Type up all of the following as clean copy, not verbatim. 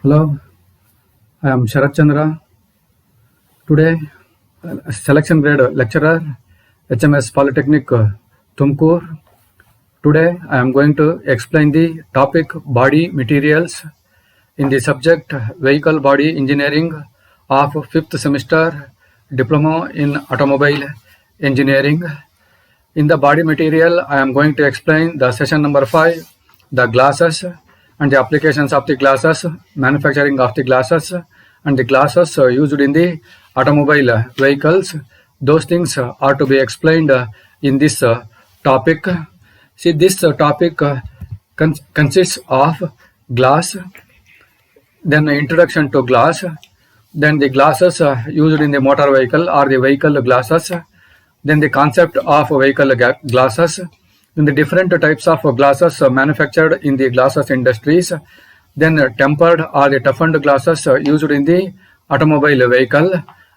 Hello, I am Sharat Chandra. Today, selection grade lecturer, HMS Polytechnic, Tumkur. Today, I am going to explain the topic body materials in the subject vehicle body engineering of 5th semester diploma in automobile engineering. In the body material, I am going to explain the session number 5, the glasses and the applications of the glasses, manufacturing of the glasses, and the glasses used in the automobile vehicles. Those things are to be explained in this topic. See, this topic consists of glass, then introduction to glass, then the glasses used in the motor vehicle or the vehicle glasses, then the concept of vehicle glasses, then the different types of glasses manufactured in the glasses industries, then tempered or the toughened glasses used in the automobile vehicle,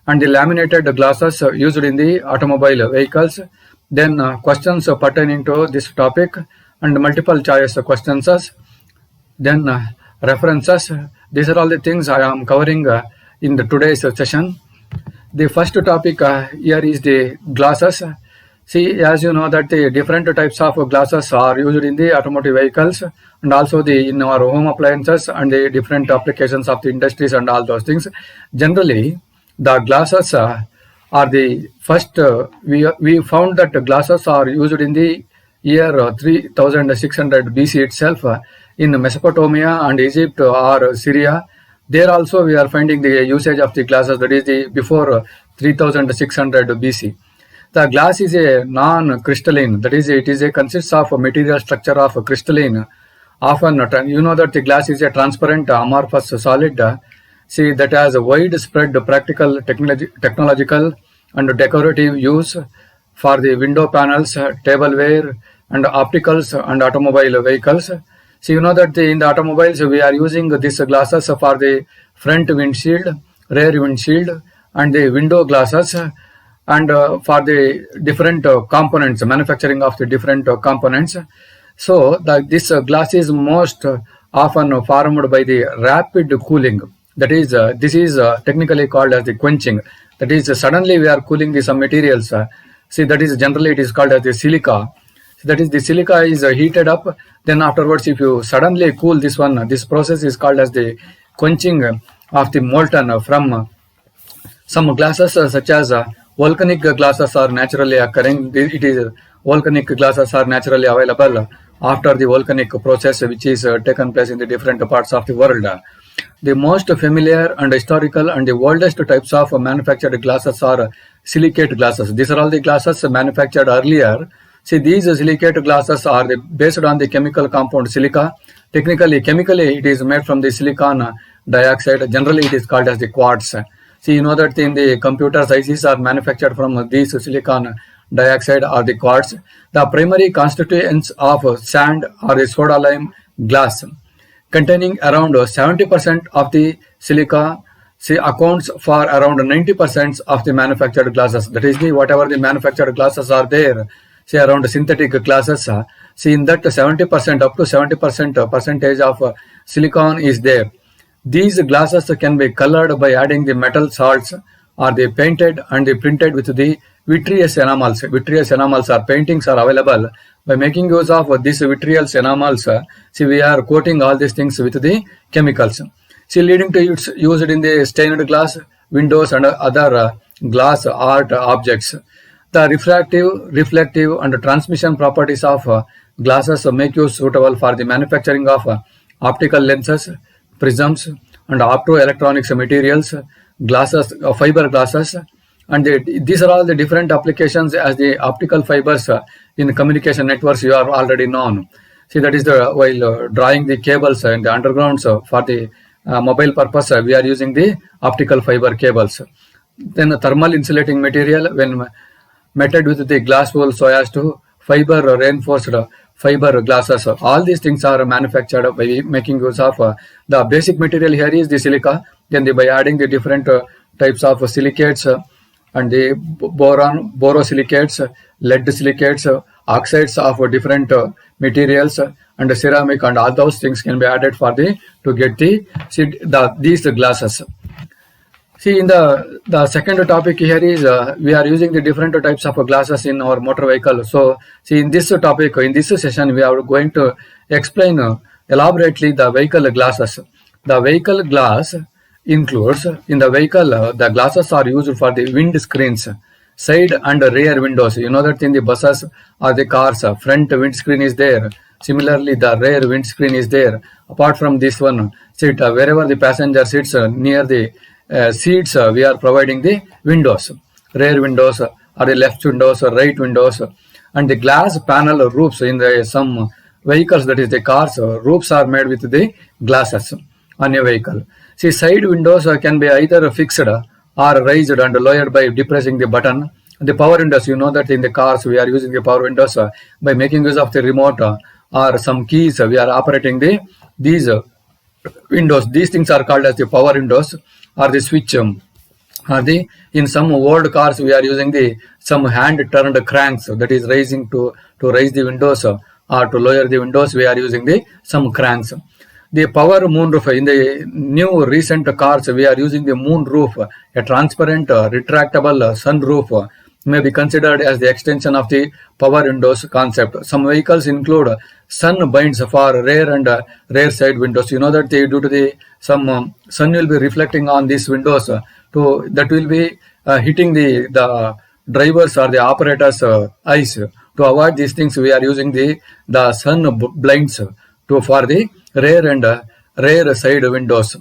and the laminated glasses used in the automobile vehicles, then questions pertaining to this topic and multiple choice questions, then references. These are all the things I am covering in the today's session. The first topic here is the glasses. See, as you know that the different types of glasses are used in the automotive vehicles and also in our home appliances and the different applications of the industries and all those things. Generally, the glasses are the first, we found that glasses are used in the year 3600 BC itself in Mesopotamia and Egypt or Syria. There also we are finding the usage of the glasses, that is the before 3600 BC. The glass is a non-crystalline, that is it consists of a material structure of crystalline. Often you know that the glass is a transparent amorphous solid. See, that has a widespread practical, technological and decorative use for the window panels, tableware and opticals and automobile vehicles. So you know that in the automobiles we are using these glasses for the front windshield, rear windshield and the window glasses, and for the different components, manufacturing of the different components. So this glass is most often formed by the rapid cooling. That is, this is technically called as the quenching. That is, suddenly we are cooling some materials. See, that is generally it is called as the silica. That is, the silica is heated up. Then afterwards, if you suddenly cool this one, this process is called as the quenching of the molten from some glasses such as volcanic glasses are naturally occurring. It is volcanic glasses are naturally available after the volcanic process which is taken place in the different parts of the world. The most familiar and historical and the oldest types of manufactured glasses are silicate glasses. These are all the glasses manufactured earlier. See, these silicate glasses are based on the chemical compound silica. Chemically, it is made from the silicon dioxide. Generally, it is called as the quartz. See, you know that in the computers, ICs are manufactured from these silicon dioxide or the quartz. The primary constituents of sand or the soda lime glass, containing around 70% of the silica, accounts for around 90% of the manufactured glasses. That is, whatever the manufactured glasses are there, say around synthetic glasses, see in that 70% up to 70% percentage of silicon is there. These glasses can be colored by adding the metal salts, or they painted and they printed with the vitreous enamels. Vitreous enamels or paintings are available. By making use of these vitreous enamels, see, we are coating all these things with the chemicals. See, leading to its used in the stained glass, windows and other glass art objects. The reflective and transmission properties of glasses make use suitable for the manufacturing of optical lenses, prisms and optoelectronics materials, glasses, fiber glasses, and these are all the different applications as the optical fibers in communication networks you are already known. See, that is while drawing the cables and the undergrounds for the mobile purpose, we are using the optical fiber cables. Then the thermal insulating material when matted with the glass wool so as to fiber reinforced fiber glasses. All these things are manufactured by making use of the basic material here is the silica. Then by adding the different types of silicates and the borosilicates, lead silicates, oxides of different materials and the ceramic and all those things can be added for to get these glasses. See, in the second topic here is we are using the different types of glasses in our motor vehicle. So, see, in this topic, in this session, we are going to explain elaborately the vehicle glasses. The vehicle glass includes, in the vehicle, the glasses are used for the wind screens, side and rear windows. You know that in the buses or the cars, front windscreen is there. Similarly, the rear windscreen is there. Apart from this one, wherever the passenger sits near the seats, we are providing the windows, rear windows or the left windows or right windows, and the glass panel roofs in some vehicles, that is the cars, roofs are made with the glasses on a vehicle. See, side windows can be either fixed or raised and lowered by depressing the button. The power windows, you know that in the cars we are using the power windows by making use of the remote or some keys. We are operating these windows. These things are called as the power windows or the switch. In some old cars we are using some hand turned cranks, that is raising to raise the windows or to lower the windows. We are using some cranks. The power moonroof, in the new recent cars we are using the moonroof, a transparent retractable sunroof may be considered as the extension of the power windows concept. Some vehicles include sun binds for rear and rear side windows. You know that due to some sun will be reflecting on these windows, that will be hitting the drivers or the operators eyes. To avoid these things, we are using the sun blinds for the rear and rear side windows.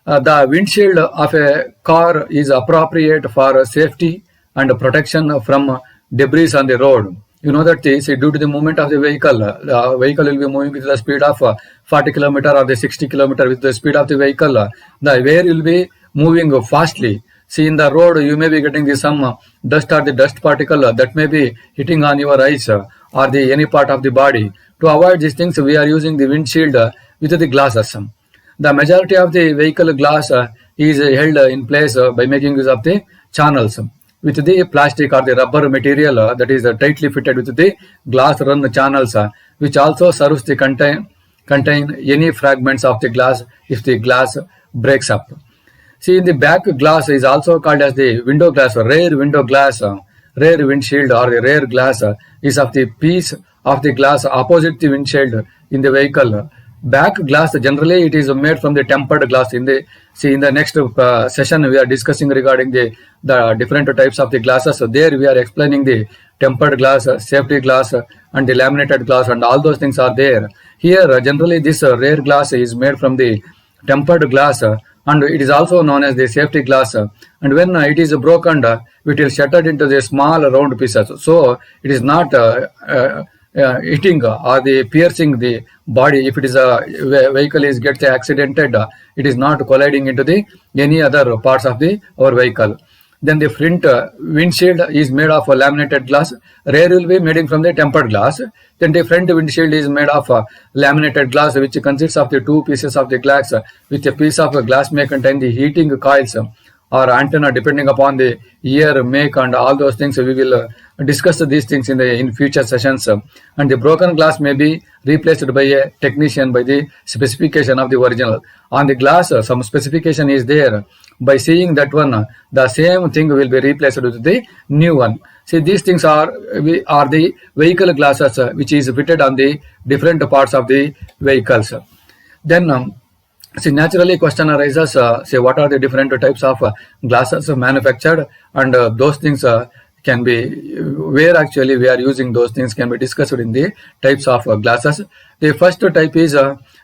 The windshield of a car is appropriate for safety and protection from debris on the road. You know that due to the movement of the vehicle will be moving with the speed of 40 km or the 60 km with the speed of the vehicle. The air will be moving fastly. See, in the road you may be getting some dust or the dust particle that may be hitting on your eyes or any part of the body. To avoid these things, we are using the windshield with the glasses. The majority of the vehicle glass is held in place by making use of the channels with the plastic or the rubber material that is tightly fitted with the glass run channels, which also serves to contain any fragments of the glass if the glass breaks up. See, in the back glass is also called as the window glass, rear window glass, rear windshield or the rear glass is of the piece of the glass opposite the windshield in the vehicle. Back glass, generally it is made from the tempered glass. In the next session we are discussing regarding the different types of the glasses. So there we are explaining the tempered glass, safety glass and the laminated glass, and all those things are there. Here generally this rear glass is made from the tempered glass, and it is also known as the safety glass, and when it is broken it will shattered into the small round pieces, so it is not hitting or the piercing the body. If it is a vehicle is gets accidented, it is not colliding into the any other parts of our vehicle. Then the front windshield is made of laminated glass. Rear will be made from the tempered glass. Then the front windshield is made of laminated glass, which consists of the two pieces of the glass. With a piece of glass may contain the heating coils or antenna, depending upon the year, make, and all those things. We will discuss these things in future sessions. And the broken glass may be replaced by a technician by the specification of the original. On the glass, some specification is there. By seeing that one, the same thing will be replaced with the new one. See, these things are the vehicle glasses which is fitted on the different parts of the vehicles. Then see, naturally question arises, say what are the different types of glasses manufactured, and those things can be, where actually we are using those things can be discussed in the types of glasses. The first type is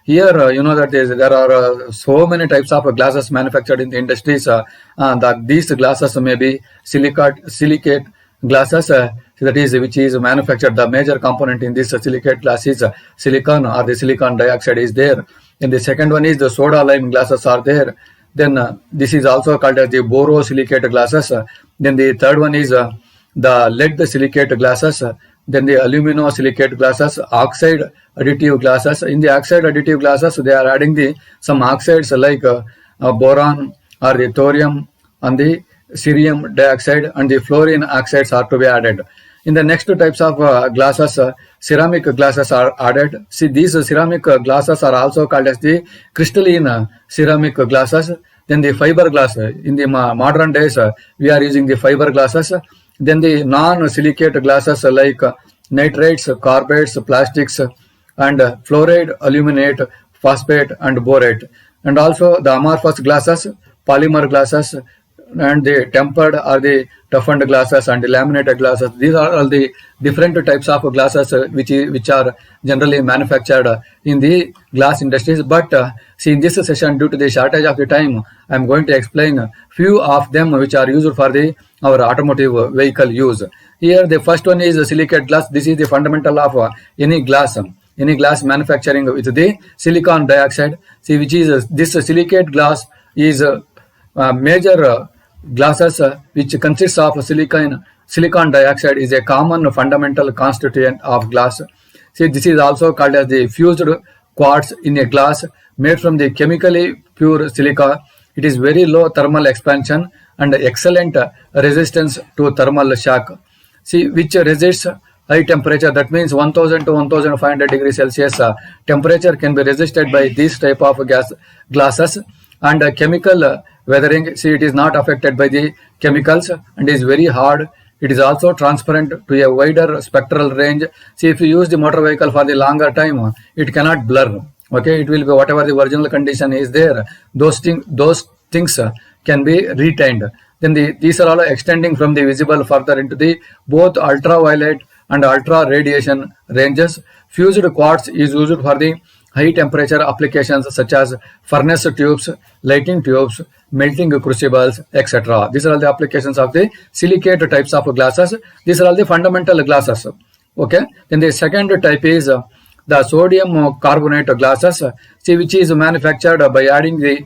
here, you know that there are so many types of glasses manufactured in the industries, that these glasses may be silicate glasses, that is which is manufactured. The major component in this silicate glass is silicon or the silicon dioxide is there. And the second one is the soda lime glasses are there. Then this is also called as the borosilicate glasses. Then the third one is the lead silicate glasses. Then the aluminosilicate glasses, oxide additive glasses. In the oxide additive glasses, they are adding some oxides like boron or the thorium and the cerium dioxide, and the fluorine oxides are to be added. In the next types of glasses, ceramic glasses are added. See, these ceramic glasses are also called as the crystalline ceramic glasses. Then the fiber glass. In the modern days, we are using the fiber glasses. Then the non-silicate glasses like nitrates, carbates, plastics, and fluoride, aluminate, phosphate, and borate. And also the amorphous glasses, polymer glasses, and the tempered or the toughened glasses and the laminated glasses. These are all the different types of glasses which are generally manufactured in the glass industries. But see, in this session, due to the shortage of the time, I am going to explain few of them which are used for our automotive vehicle use. Here, the first one is silicate glass. This is the fundamental of any glass. Any glass manufacturing with the silicon dioxide. See, which is this silicate glass is major glasses which consists of silicon dioxide is a common fundamental constituent of glass. See, this is also called as the fused quartz in a glass made from the chemically pure silica. It is very low thermal expansion and excellent resistance to thermal shock. See, which resists high temperature. That means 1000 to 1500 degrees Celsius temperature can be resisted by these type of glasses. And chemical weathering, see, it is not affected by the chemicals and is very hard. It is also transparent to a wider spectral range. See, if you use the motor vehicle for the longer time, it cannot blur. Okay, it will be whatever the original condition is there. Those things can be retained. Then these are all extending from the visible further into the both ultraviolet and ultra radiation ranges. Fused quartz is used for the high temperature applications such as furnace tubes, lighting tubes, melting crucibles, etc. These are all the applications of the silicate types of glasses. These are all the fundamental glasses. Okay. Then the second type is the sodium carbonate glasses, see, which is manufactured by adding the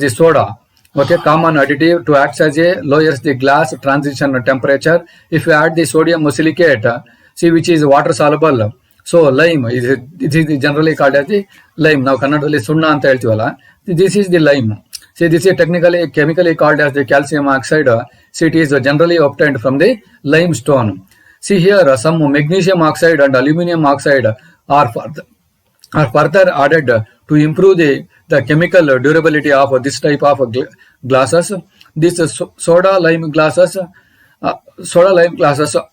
soda. Okay, common additive to act as a lowers the glass transition temperature. If you add the sodium silicate, see, which is water soluble. So lime is generally called as the lime. Now Kannadalli sunna anta heltivala. This is the lime. See, this is chemically called as the calcium oxide. See, it is generally obtained from the limestone. See here, some magnesium oxide and aluminum oxide are further added to improve the chemical durability of this type of glasses. This soda lime glasses,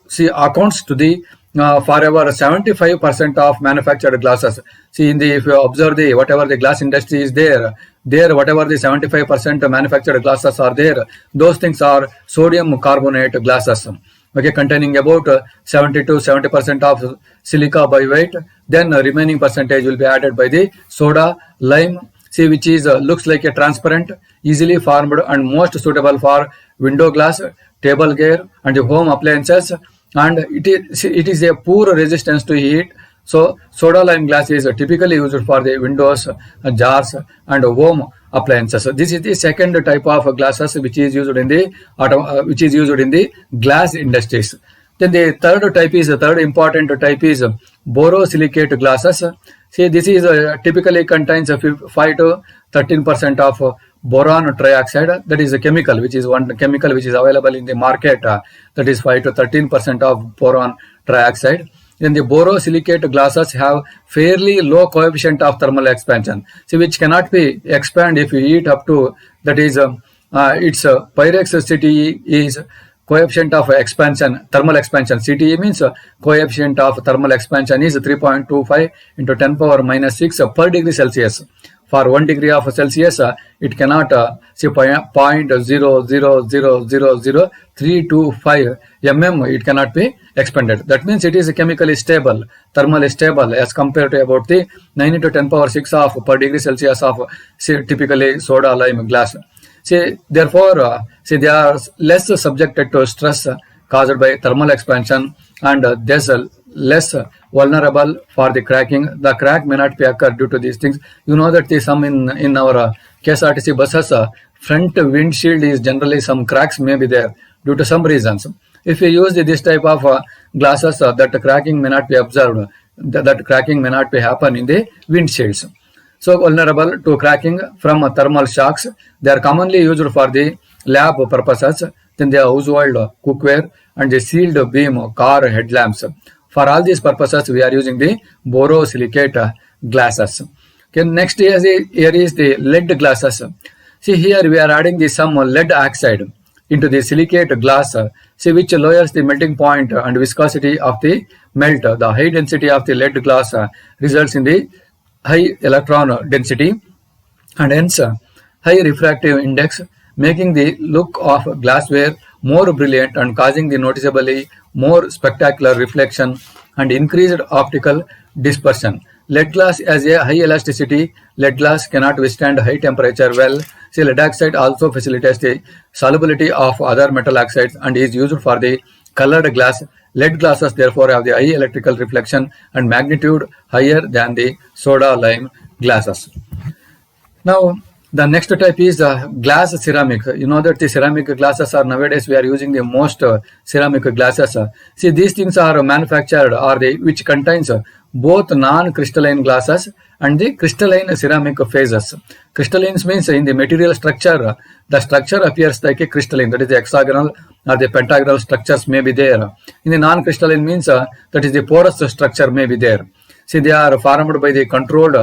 see, accounts to the for over 75% of manufactured glasses. See, if you observe whatever the glass industry is there whatever the 75% manufactured glasses are there, those things are sodium carbonate glasses. Okay, containing about 70 to 70% of silica by weight. Then remaining percentage will be added by the soda lime. See, which is looks like a transparent, easily formed, and most suitable for window glass, table gear, and home appliances. And it is a poor resistance to heat. So soda lime glass is typically used for the windows, jars, and home appliances. This is the second type of glasses which is used in the glass industries. Then the third important type is borosilicate glasses. See, this is typically contains 5 to 13% of boron trioxide. That is a chemical, which is one chemical which is available in the market. That is 5 to 13% of boron trioxide. Then the borosilicate glasses have fairly low coefficient of thermal expansion, see, which cannot be expanded if you heat up to, that is its Pyrex CTE is coefficient of expansion, thermal expansion. CTE means coefficient of thermal expansion is 3.25 into 10 power minus 6 per degree Celsius. For 1 degree of Celsius, it cannot see 0.00000325 mm. It cannot be expanded. That means it is chemically stable, thermally stable as compared to about the 9 to 10 power 6 of per degree Celsius of typically soda lime glass. See, therefore, they are less subjected to stress caused by thermal expansion, and thus less vulnerable for the cracking. The crack may not be occur due to these things. You know that some in our KSRTC buses, front windshield is generally some cracks may be there due to some reasons. If you use this type of glasses, that cracking may not be observed. That cracking may not be happen in the windshields. So vulnerable to cracking from thermal shocks. They are commonly used for the lab purposes. Then they are household cookware and the sealed beam car headlamps. For all these purposes, we are using the borosilicate glasses. Okay, next here is the lead glasses. See here we are adding some lead oxide into the silicate glass, see which lowers the melting point and viscosity of the melt. The high density of the lead glass results in the high electron density and hence high refractive index, making the look of glassware more brilliant and causing the noticeably more spectacular reflection and increased optical dispersion. Lead glass has a high elasticity. Lead glass cannot withstand high temperature well. See, lead oxide also facilitates the solubility of other metal oxides and is used for the colored glass. Lead glasses therefore have the high electrical reflection and magnitude higher than the soda lime glasses. Now, the next type is glass ceramic. You know that the ceramic glasses are nowadays we are using the most ceramic glasses. See, these things are manufactured or which contains both non-crystalline glasses and the crystalline ceramic phases. Crystalline means in the material structure, the structure appears like a crystalline, that is the hexagonal or the pentagonal structures may be there. In the non-crystalline means that is the porous structure may be there. See, they are formed by the controlled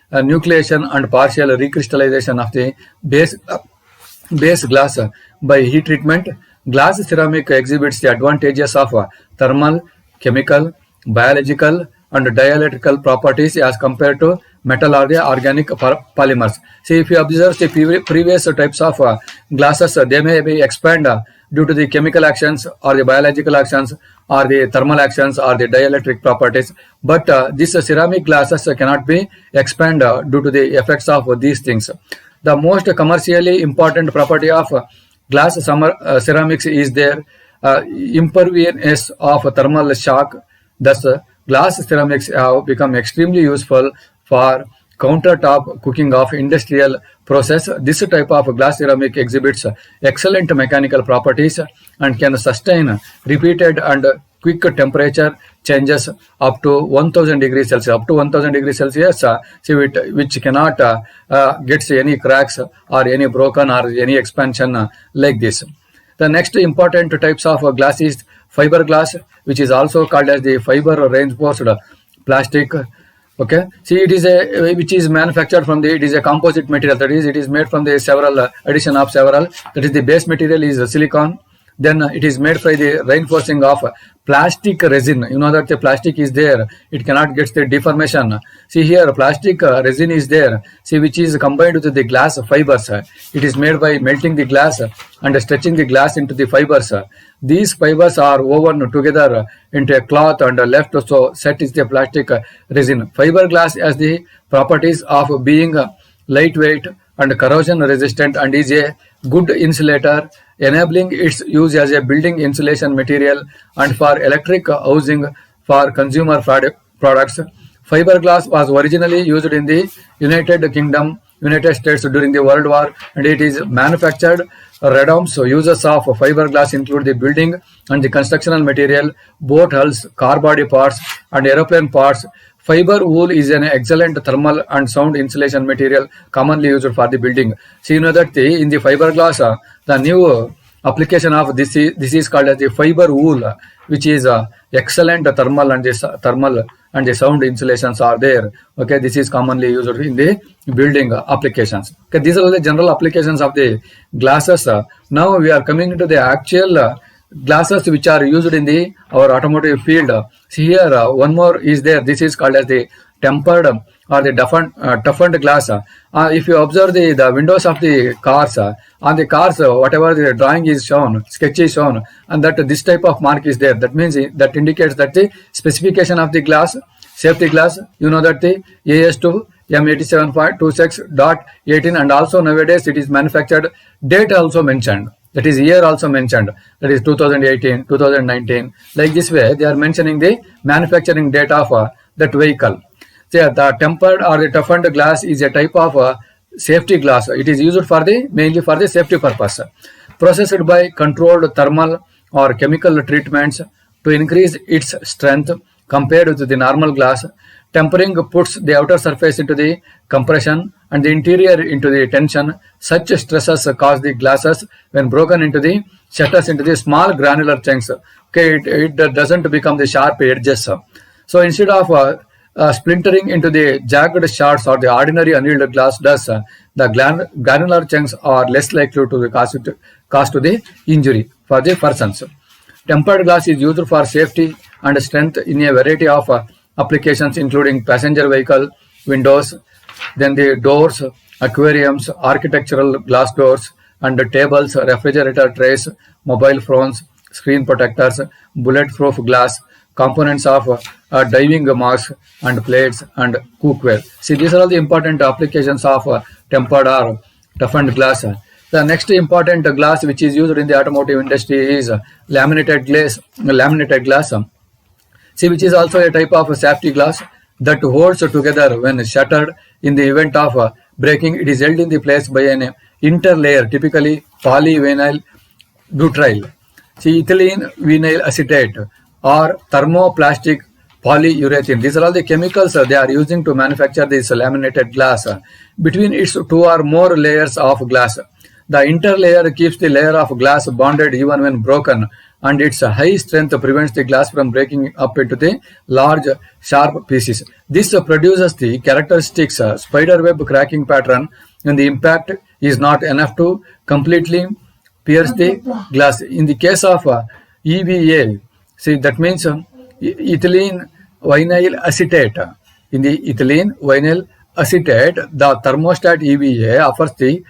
nucleation and partial recrystallization of the base glass by heat treatment. Glass ceramic exhibits the advantages of thermal, chemical, biological and dielectrical properties as compared to metal or the organic polymers. See, if you observe the previous types of glasses, they may be expand due to the chemical actions or the biological actions or the thermal actions or the dielectric properties. But these ceramic glasses cannot be expand due to the effects of these things. The most commercially important property of glass ceramics is their impervious of thermal shock. Thus, glass ceramics have become extremely useful for countertop cooking of industrial process. This type of glass ceramic exhibits excellent mechanical properties and can sustain repeated and quick temperature changes up to 1000 degrees Celsius. Up to 1000 degrees Celsius, which cannot get any cracks or any broken or any expansion like this. The next important types of glass is fiberglass, which is also called as the fiber reinforced plastic. Okay, see, it is a which is manufactured from the, it is a composite material, that is it is made from the several addition of several, that is the base material is silicon, then it is made by the reinforcing of plastic resin. You know that the plastic is there, it cannot get the deformation. See here, plastic resin is there, see, which is combined with the glass fibers. It is made by melting the glass and stretching the glass into the fibers. These fibers are woven together into a cloth and left so set is the plastic resin. Fiberglass has the properties of being lightweight and corrosion resistant and is a good insulator, enabling its use as a building insulation material and for electric housing for consumer products. Fiberglass was originally used in the United Kingdom, United States during the World War, and it is manufactured redoms. So uses of fiberglass include the building and the constructional material, boat hulls, car body parts and aeroplane parts. Fiber wool is an excellent thermal and sound insulation material commonly used for the building. So you know that in the fiberglass, the new application of this is called as the fiber wool, which is excellent thermal and the sound insulations are there. Okay, this is commonly used in the building applications. Okay, these are the general applications of the glasses. Now we are coming into the actual glasses which are used in our automotive field. See here, one more is there. This is called as the tempered or the toughened glass. If you observe the windows of the cars, on the cars, whatever the drawing is shown, sketch is shown, and that this type of mark is there. That means that indicates that the specification of the glass, safety glass, you know that the AS2 M87.26.18, and also nowadays it is manufactured, date also mentioned. That is year also mentioned, that is 2018, 2019. Like this way, they are mentioning the manufacturing date of that vehicle. So the tempered or the toughened glass is a type of safety glass. It is used for mainly for the safety purpose. Processed by controlled thermal or chemical treatments to increase its strength compared with the normal glass. Tempering puts the outer surface into the compression and the interior into the tension. Such stresses cause the glasses when broken into the shatters into the small granular chunks. Okay, it doesn't become the sharp edges. So instead of splintering into the jagged shards or the ordinary annealed glass does, the granular chunks are less likely to cause to the injury for the persons. Tempered glass is used for safety and strength in a variety of applications, including passenger vehicle windows, then the doors, aquariums, architectural glass doors, and the tables, refrigerator trays, mobile phones, screen protectors, bulletproof glass, components of diving masks and plates, and cookware. See, these are all the important applications of tempered or toughened glass. The next important glass which is used in the automotive industry is laminated glass. See, which is also a type of safety glass that holds together when shattered. In the event of breaking, it is held in the place by an interlayer, typically polyvinyl butyl, see, ethylene vinyl acetate, or thermoplastic polyurethane. These are all the chemicals they are using to manufacture this laminated glass. Between its two or more layers of glass, the interlayer keeps the layer of glass bonded even when broken, and its high strength prevents the glass from breaking up into the large, sharp pieces. This produces the characteristic spiderweb cracking pattern when the impact is not enough to completely pierce the glass. In the case of EVA, see, that means ethylene vinyl acetate. In the ethylene vinyl acetate, the thermostat EVA offers the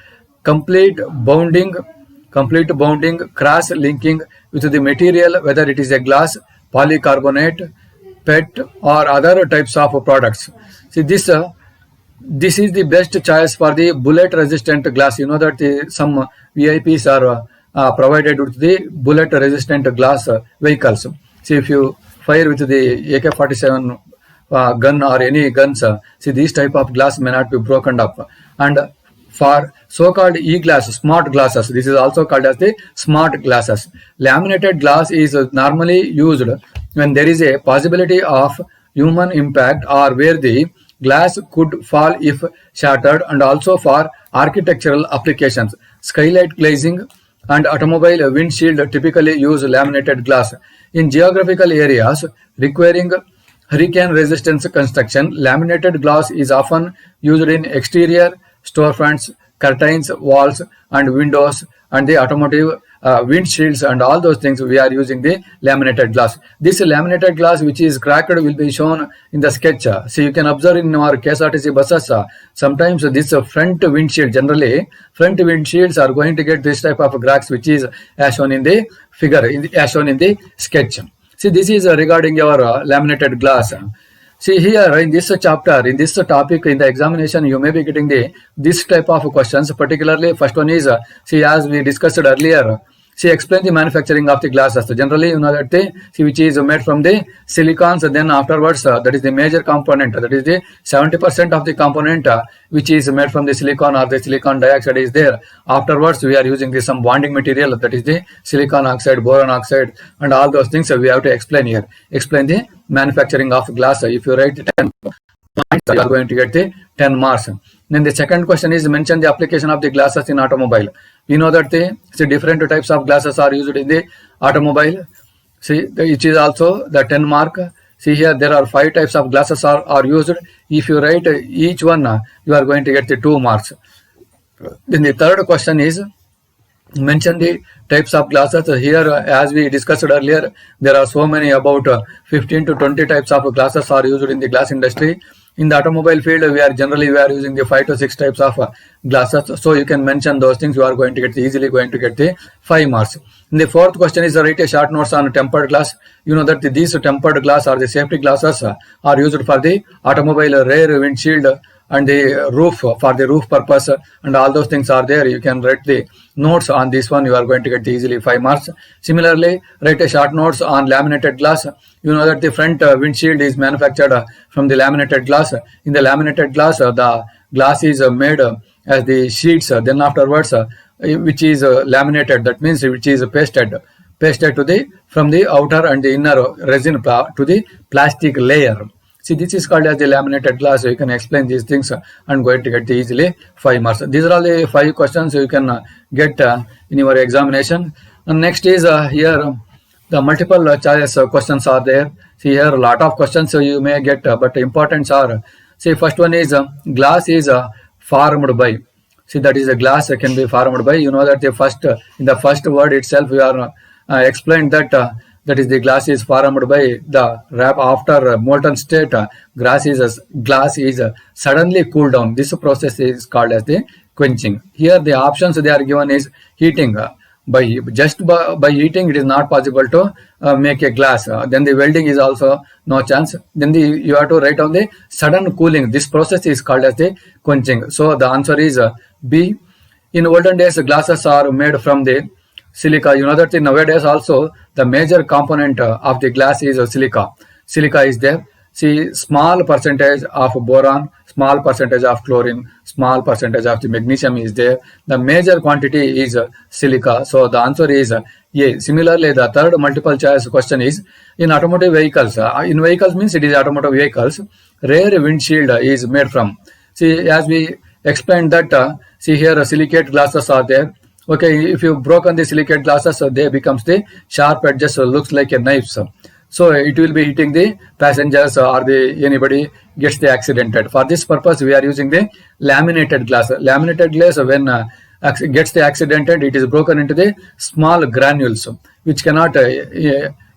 complete bonding, cross-linking with the material, whether it is a glass, polycarbonate, PET, or other types of products. See, this is the best choice for the bullet-resistant glass. You know that some VIPs are provided with the bullet-resistant glass vehicles. See, if you fire with the AK-47 gun or any guns, see, these type of glass may not be broken up. And for so-called e-glass, smart glasses, this is also called as the smart glasses. Laminated glass is normally used when there is a possibility of human impact or where the glass could fall if shattered, and also for architectural applications. Skylight glazing and automobile windshield typically use laminated glass. In geographical areas requiring hurricane resistance construction, laminated glass is often used in exterior storefronts, curtains, walls, and windows, and the automotive windshields, and all those things we are using the laminated glass. This laminated glass which is cracked will be shown in the sketch. So you can observe in our KSRTC buses, sometimes this front windshield, generally front windshields are going to get this type of cracks which is as shown in the figure, as shown in the sketch. See, this is regarding your laminated glass. See, here in this chapter, in this topic, in the examination, you may be getting this type of questions. Particularly, first one is, see, as we discussed earlier, see, explain the manufacturing of the glasses. So generally, you know that which is made from the silicons. Then afterwards, that is the major component. That is the 70% of the component which is made from the silicon or the silicon dioxide is there. Afterwards, we are using some bonding material. That is the silicon oxide, boron oxide, and all those things. We have to explain here. Explain the manufacturing of glass. If you write 10 points, you are going to get the 10 marks. Then the second question is mention the application of the glasses in automobile. We know that the different types of glasses are used in the automobile. See, which is also the 10 mark. See, here there are 5 types of glasses are used. If you write each one, you are going to get the 2 marks. Then the third question is mention the types of glasses. Here, as we discussed earlier, there are so many, about 15 to 20 types of glasses are used in the glass industry. In the automobile field, we are using the 5 to 6 types of glasses. So you can mention those things. You are going to get easily going to get the 5 marks. And the fourth question is write a short notes on tempered glass. You know that these tempered glass or the safety glasses are used for the automobile rear windshield and the roof, for the roof purpose, and all those things are there. You can write the notes on this one. You are going to get easily 5 marks. Similarly, write a short notes on laminated glass. You know that the front windshield is manufactured from the laminated glass. In the laminated glass, the glass is made as the sheets. Then afterwards, which is laminated, that means which is pasted to the from the outer and the inner resin to the plastic layer. See, this is called as the laminated glass. So you can explain these things and going to get easily 5 marks. These are all the 5 questions you can get in your examination. And next is here the multiple choice questions are there. See here a lot of questions you may get, but importance are, see first one is glass is formed by. See that is a glass can be formed by. You know that the first in the first word itself we are explained that that is the glass is formed by the wrap after molten state. Glass is suddenly cooled down. This process is called as the quenching. Here the options they are given is heating. By heating it is not possible to make a glass. Then the welding is also no chance. Then you have to write on the sudden cooling. This process is called as the quenching. So the answer is B. In olden days glasses are made from the silica. You know that nowadays also the major component of the glass is silica. Silica is there. See, small percentage of boron, small percentage of chlorine, small percentage of the magnesium is there. The major quantity is silica. So the answer is A. Similarly, the third multiple choice question is in automotive vehicles. In vehicles means it is automotive vehicles. Rear windshield is made from. See, as we explained that, see here silicate glasses are there. Okay, if you broke on the silicate glasses, they becomes the sharp edges, looks like a knife. So it will be hitting the passengers or anybody gets the accidented. For this purpose, we are using the laminated glass. Laminated glass, when gets the accidented, it is broken into the small granules, which cannot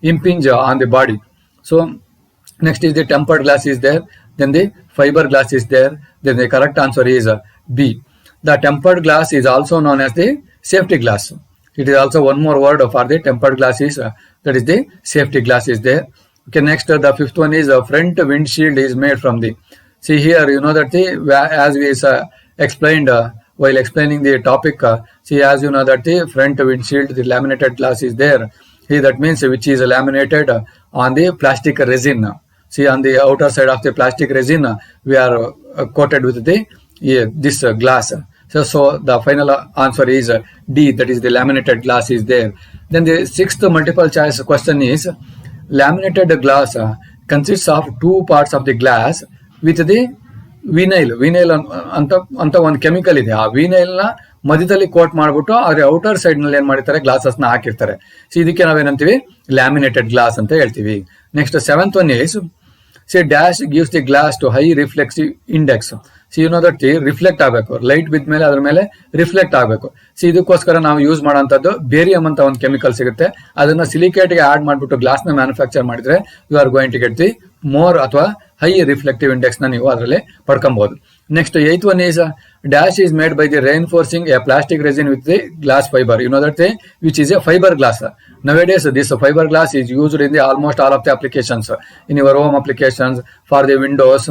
impinge on the body. So next is the tempered glass is there. Then the fiber glass is there. Then the correct answer is B. The tempered glass is also known as the safety glass. It is also one more word for the tempered glass is that is the safety glass is there. Okay, next the fifth one is front windshield is made from the. See here, you know that as we explained while explaining the topic. See, as you know that the front windshield, the laminated glass is there. See, that means which is laminated on the plastic resin. See, on the outer side of the plastic resin, we are coated with the this glass. So the final answer is D, that is the laminated glass is there. Then the sixth multiple choice question is laminated glass consists of two parts of the glass with the vinyl. Vinyl ಅಂತ ಒಂದು chemical ಇದೆ. ಆ vinyl ನ ಮಧ್ಯದಲ್ಲಿ coat ಮಾಡ್ಬಿಟ್ಟು ಅದ್ರ outer side ನಲ್ಲಿ ಏನ್ ಮಾಡಿರ್ತಾರೆ ಗ್ಲಾಸಸ್ ನ ಹಾಕಿರ್ತಾರೆ. ಸೊ ಇದಕ್ಕೆ ನಾವೇನಂತೀವಿ ಲ್ಯಾಮಿನೇಟೆಡ್ ಗ್ಲಾಸ್ ಅಂತ ಹೇಳ್ತೀವಿ. Next seventh one is C dash gives the glass to high reflexive index. See you know that reflect ಆಗಬೇಕು, ಲೈಟ್ ಬಿದ್ದ ಮೇಲೆ ಅದ್ರ ಮೇಲೆ ರಿಫ್ಲೆಕ್ಟ್ ಆಗಬೇಕು. ಸಿ ಇದಕ್ಕೋಸ್ಕರ ನಾವು ಯೂಸ್ ಮಾಡೋಂಥದ್ದು ಬೇರಿಯಂ ಅಂತ ಒಂದು ಕೆಮಿಕಲ್ ಸಿಗುತ್ತೆ. ಅದನ್ನ ಸಿಲಿಕೇಟ್ ಗೆ ಆಡ್ ಮಾಡ್ಬಿಟ್ಟು ಗ್ಲಾಸ್ ನ ಮ್ಯಾನುಫ್ಯಾಕ್ಚರ್ ಮಾಡಿದ್ರೆ you are going to get the more ಅಥವಾ ಹೈ ರಿಫ್ಲೆಕ್ಟಿವ್ ಇಂಡೆಕ್ಸ್ ನ ನೀವು ಅದರಲ್ಲಿ ಪಡ್ಕೊಬಹುದು. Next eighth one is dash is made by the reinforcing a plastic resin with the glass fiber. You know that which is a fiber glass. Nowadays this fiber glass is used in the almost all of the applications, in your home applications, for the windows,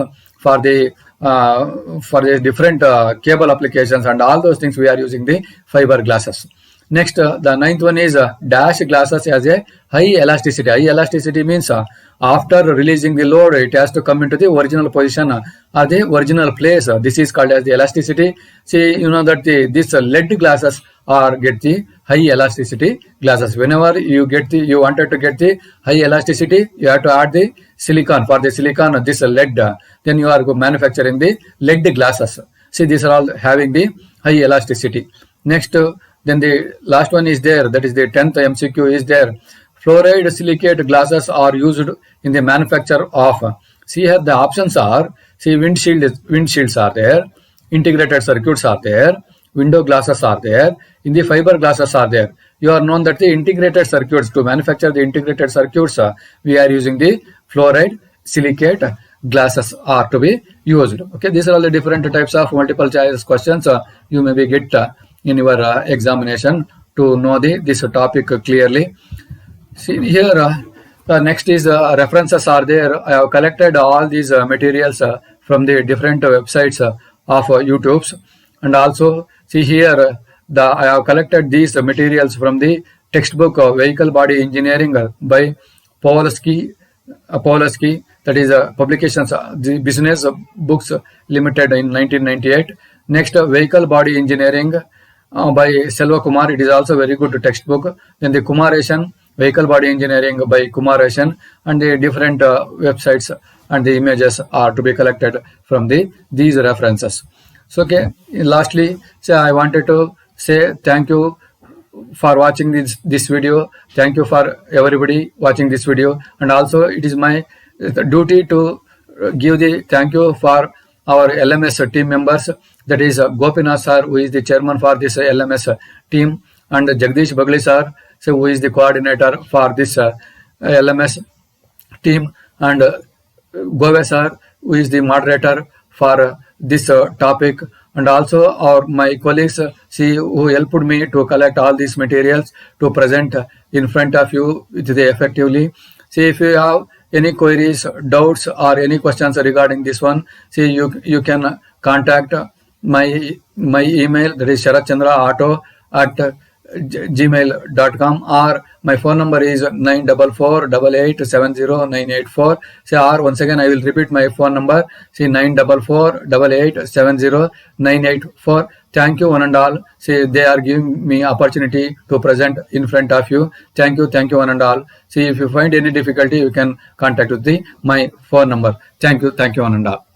for the different cable applications and all those things we are using the fiber glasses. Next the ninth one is dash glasses has a high elasticity. High elasticity means after releasing the load it has to come into the original position or the original place. This is called as the elasticity. See, you know that this lead glasses are get the high elasticity glasses. Whenever you wanted to get the high elasticity, you have to add the silicon. For the silicon, this lead, then you are manufacturing the lead glasses. See, these are all having the high elasticity. Next then the last one is there, that is the 10th MCQ is there. Fluoride silicate glasses are used in the manufacture of. See here the options are, see windshields are there, integrated circuits are there, window glasses are there, in the fiber glasses are there. You are known that the integrated circuits, to manufacture the integrated circuits we are using the fluoride silicate glasses are to be used. Okay, these are all the different types of multiple choice questions you may be get in your examination to know this topic clearly. See here next is references are there. I have collected all these materials from the different websites of YouTube's, and also see here I have collected these materials from the textbook Vehicle Body Engineering by Pawlowski, that is publications the Business Books Limited in 1998. Next Vehicle Body Engineering by Selva Kumar, it is also very good textbook. Then the Kumaration, Vehicle Body Engineering by Kumaration, and the different websites and the images are to be collected from these references. So okay, lastly, I wanted to say thank you for watching this video. Thank you for everybody watching this video. And also it is my duty to give the thank you for our LMS team members. That is Gopinath sir, who is the chairman for this LMS team, and Jagdish Bagli sir, so who is the coordinator for this LMS team, and Gove sir, who is the moderator for this topic, and also my colleagues who helped me to collect all these materials to present in front of you effectively. See, if you have any queries, doubts, or any questions regarding this one, see, you can contact my email, that is sharatchandraauto@gmail.com, or my phone number is 94488709884. Say, or once again I will repeat my phone number. See, 94488709884. Thank you one and all. See, they are giving me opportunity to present in front of you. Thank you one and all. See, if you find any difficulty, you can contact with my phone number. Thank you one and all.